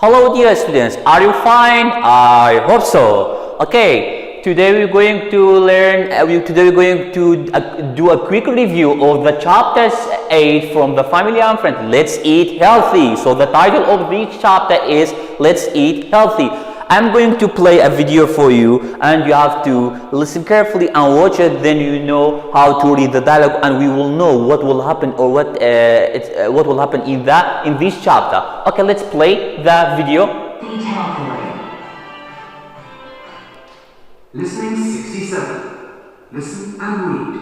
Hello dear students, are you fine? I hope so. Okay, today we're going to learn, today we're going to do a quick review of the chapters 8 from the family and friends. Let's eat healthy. So the title of this chapter is Let's Eat Healthy. I'm going to play a video for you and you have to listen carefully and watch it, then you know how to read the dialogue and we will know what will happen or what will happen in this chapter. Okay, let's play the video. Eat healthily. Listening 67. Listen and read.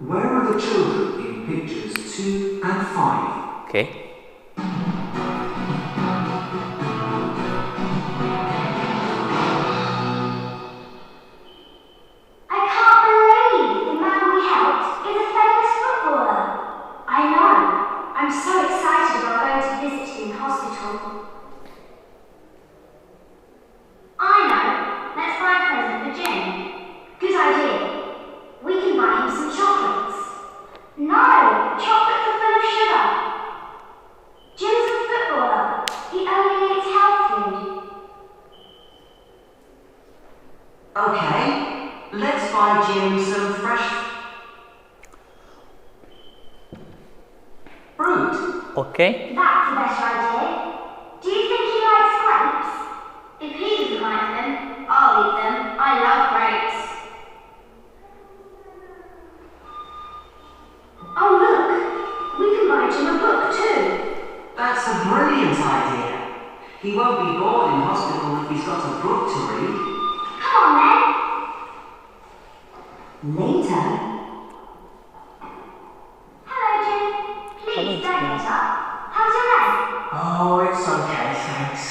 Where are the children in pictures 2 and 5? Okay. I'm so excited about going to visit him in hospital. I know. Let's buy a present for Jim. Good idea. We can buy him some chocolates. No! Chocolates are full of sugar. Jim's a footballer. He only eats health food. Okay. Let's buy Jim some fresh fruit. Okay. That's a better idea. Do you think he likes grapes? If he doesn't like them, I'll eat them. I love grapes. Oh look! We can buy Jim a book too. That's a brilliant idea. He won't be bored in hospital if he's got a book to read. Come on then. Later. Please don't get up. How's your leg? Oh, it's okay, thanks.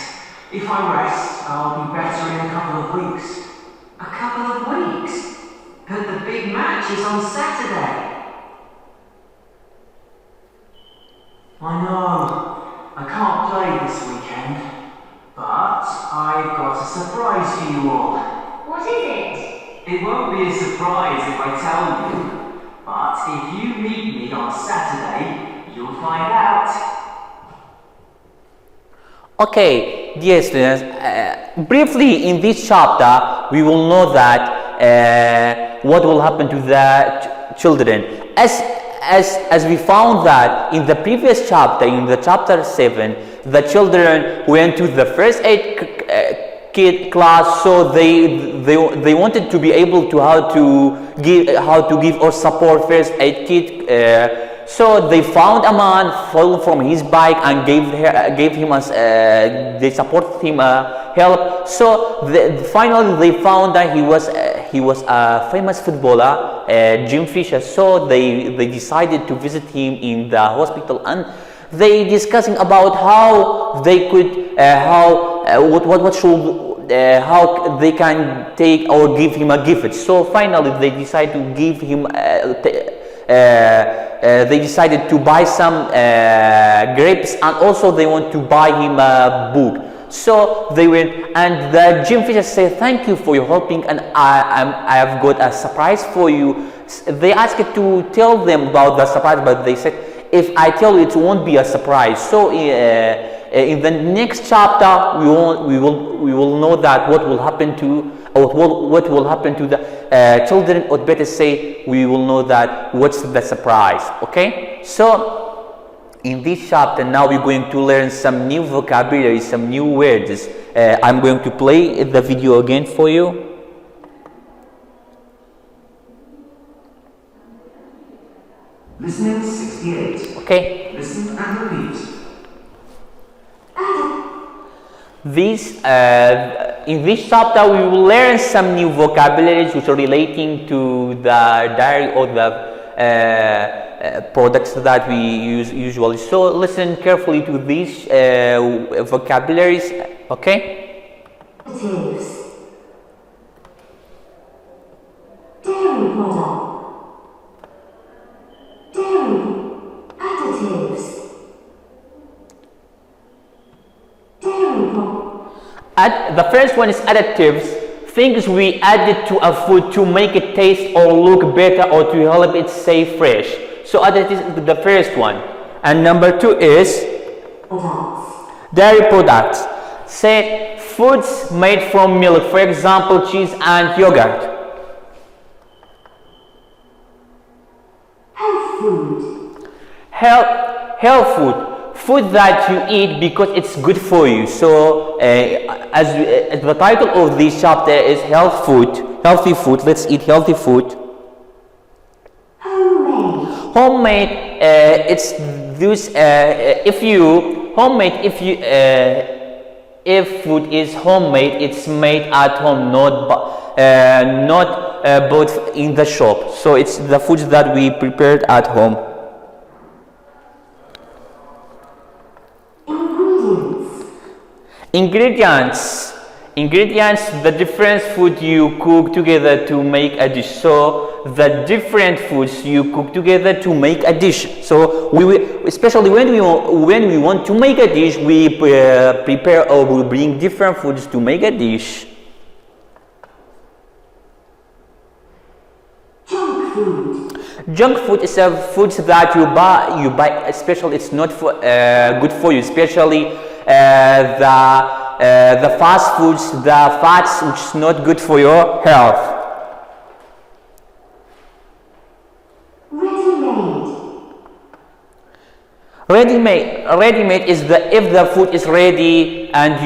If I rest, I'll be better in a couple of weeks. A couple of weeks? But the big match is on Saturday. I know. I can't play this weekend. But I've got a surprise for you all. What is it? It won't be a surprise if I tell you. But if you meet me on Saturday, you'll find out. Okay, dear students, briefly in this chapter we will know that what will happen to the children. As we found that in the previous chapter, in the chapter 7, the children went to the first aid kid class, so they wanted to be able to how to give or support first aid kit. So they found a man, fell from his bike and gave him they supported him help. So finally they found that he was a famous footballer, Jim Fisher. So they decided to visit him in the hospital and they discussing about how they could how they can take or give him a gift. So finally they decided to give him they decided to buy some grapes and also they want to buy him a book. So they went and the Jim Fisher said, thank you for your helping and I have got a surprise for you. They asked to tell them about the surprise, but they said, if I tell you, it won't be a surprise. So in the next chapter we will know that what will happen to the children, or better say we will know that what's the surprise. Okay, so in this chapter now we're going to learn some new vocabulary, some new words. I'm going to play the video again for you. Listening 68. Okay. Listen and repeat. In this chapter we will learn some new vocabularies which are relating to the dairy or the products that we use usually. So listen carefully to these vocabularies. Okay. Additives. Dairy product. Dairy. Additives. Dairy product. The first one is additives, things we added to a food to make it taste or look better or to help it stay fresh. So additives is the first one. And number 2 is products. dairy products. Say foods made from milk, for example, cheese and yogurt. Health food. Health food, food that you eat because it's good for you. So as the title of this chapter is health food, healthy food. Let's eat healthy food. Homemade, it's this. If food is homemade, it's made at home, not bought in the shop. So it's the foods that we prepared at home. Ingredients, the different food you cook together to make a dish. So the different foods you cook together to make a dish. So especially when we want to make a dish, we prepare or we bring different foods to make a dish. Junk food is a food that you buy. Especially, it's not good for you. Especially the fast foods, the fats, which is not good for your health. Ready-made is if the food is ready and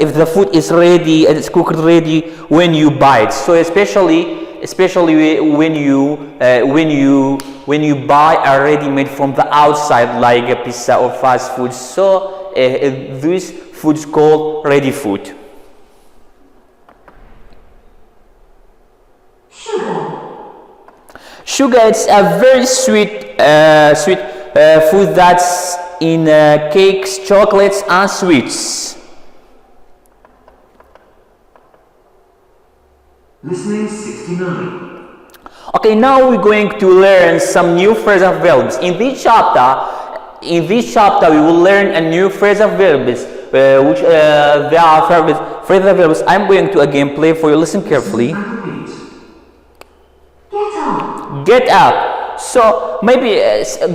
if the food is ready and it's cooked ready when you buy it. So especially when you buy a ready-made from the outside, like a pizza or fast food. So these foods called ready food. Sugar is a very sweet food that's in cakes, chocolates, and sweets. Listening 69. Okay, now we're going to learn some new phrasal verbs. In this chapter, we will learn a new phrasal verbs, which there are phrasal verbs. I'm going to again play for you. Listen carefully. Get up. So maybe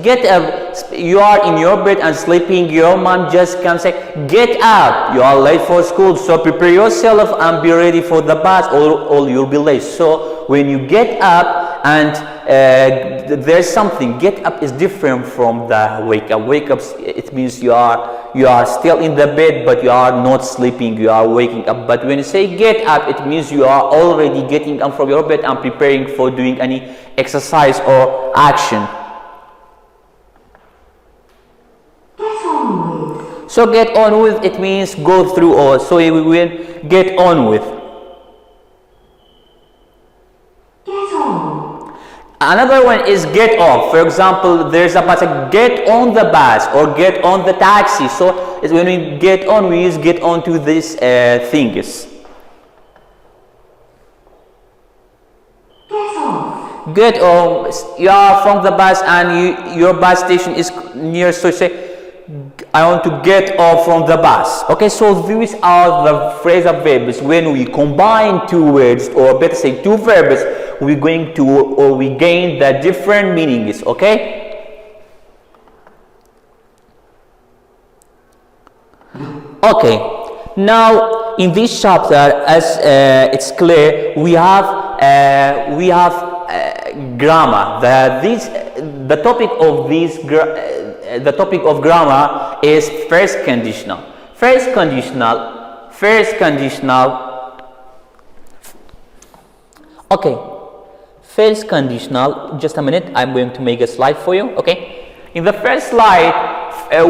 get up. You are in your bed and sleeping. Your mom just can say, "Get up. You are late for school. So prepare yourself and be ready for the bus, or you'll be late." So when you get up and there's something, get up is different from the wake up. Wake up, it means you are still in the bed, but you are not sleeping. You are waking up. But when you say get up, it means you are already getting up from your bed and preparing for doing any exercise or action. So get on with, it means go through, or so we will get on with. Another one is get off. For example, there's a bus, get on the bus or get on the taxi. So it's when we get on, we use get on to these things. Get off. You are from the bus and your bus station is near, so say, I want to get off from the bus. Okay, so these are the phrasal verbs. When we combine two words, or better say two verbs, we're going to, or we gain the different meanings. Okay? Okay. Now in this chapter, as it's clear, we have grammar. The topic of this the topic of grammar is first conditional. First conditional. Okay. First conditional. Just a minute. I'm going to make a slide for you. Okay. In the first slide,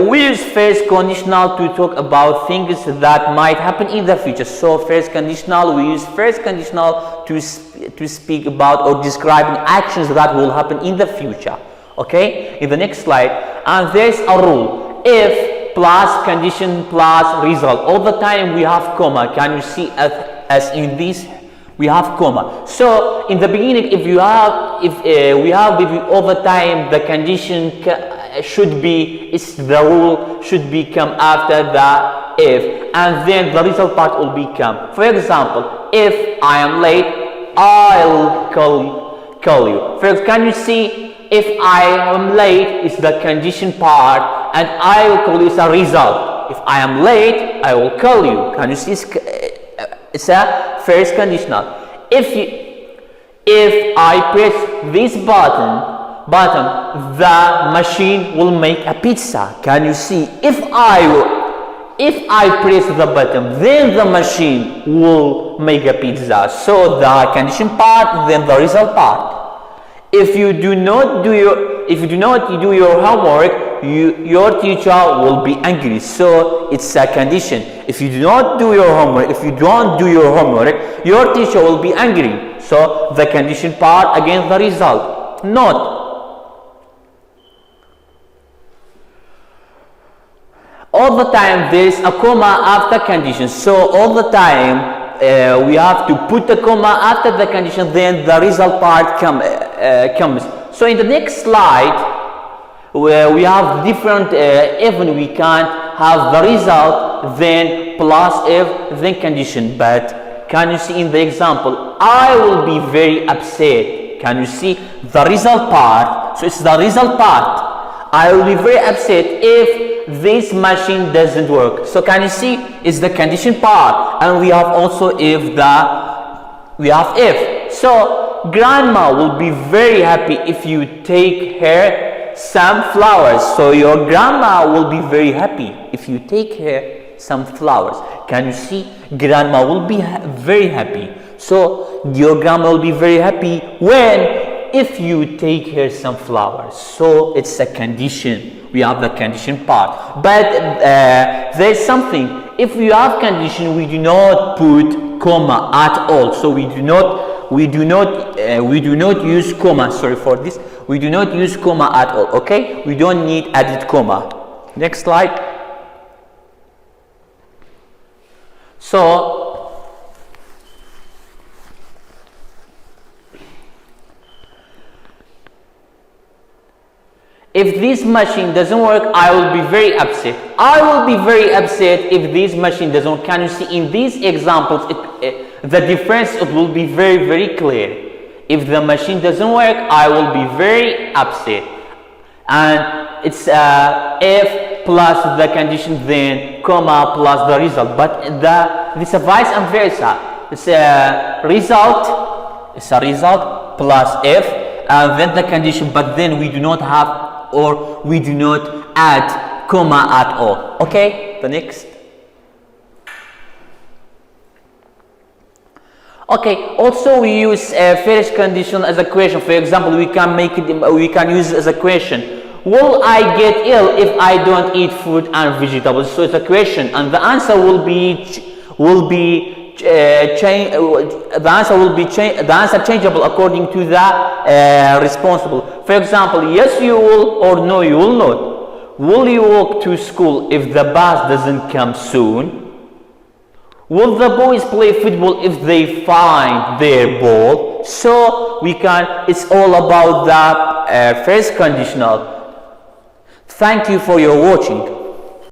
we use first conditional to talk about things that might happen in the future. So first conditional, we use first conditional to speak about or describing actions that will happen in the future. Okay, in the next slide, and there's a rule: if plus condition plus result. All the time we have comma. Can you see as in this we have comma? So in the beginning, if we have all the time, the condition should be, the rule should come after the if, and then the result part will become. For example, if I am late, I'll call you. First, can you see? If I am late is the condition part and I will call is a result. If I am late, I will call you. Can you see? It's a first conditional. If I press this button, the machine will make a pizza. Can you see? If I press the button, then the machine will make a pizza. So the condition part, then the result part. If you do not do your homework, your teacher will be angry. So it's a condition. If you do not do your homework, your teacher will be angry. So the condition part against the result. Not. All the time there is a comma after condition. So all the time we have to put a comma after the condition, then the result part comes. So in the next slide, where we have different even we can't have the result then plus if then condition. But can you see in the example, I will be very upset. Can you see the result part? So it's the result part. I will be very upset if this machine doesn't work. So can you see it's the condition part, and we have also if. So grandma will be very happy if you take her some flowers. So your grandma will be very happy if you take her some flowers. Can you see? Grandma will be very happy. So your grandma will be very happy if you take her some flowers. So it's a condition. We have the condition part. But there's something. If we have condition, we do not put comma at all. So we do not use comma. Sorry for this. We do not use comma at all. Okay? We don't need added comma. Next slide. So if this machine doesn't work, I will be very upset. I will be very upset if this machine doesn't work. Can you see in these examples, the difference will be very, very clear. If the machine doesn't work, I will be very upset. And it's if plus the condition, then comma plus the result. But this is vice and versa. It's a result. It's a result plus if and then the condition. But then we do not have or we do not add comma at all. Okay, the next. Okay, also we use first condition as a question. For example, we can use it as a question. Will I get ill if I don't eat fruit and vegetables? So it's a question, and the answer will be changeable according to the responsible. For example, yes you will or no you will not. Will you walk to school if the bus doesn't come soon? Will the boys play football if they find their ball? So it's all about the first conditional. Thank you for your watching.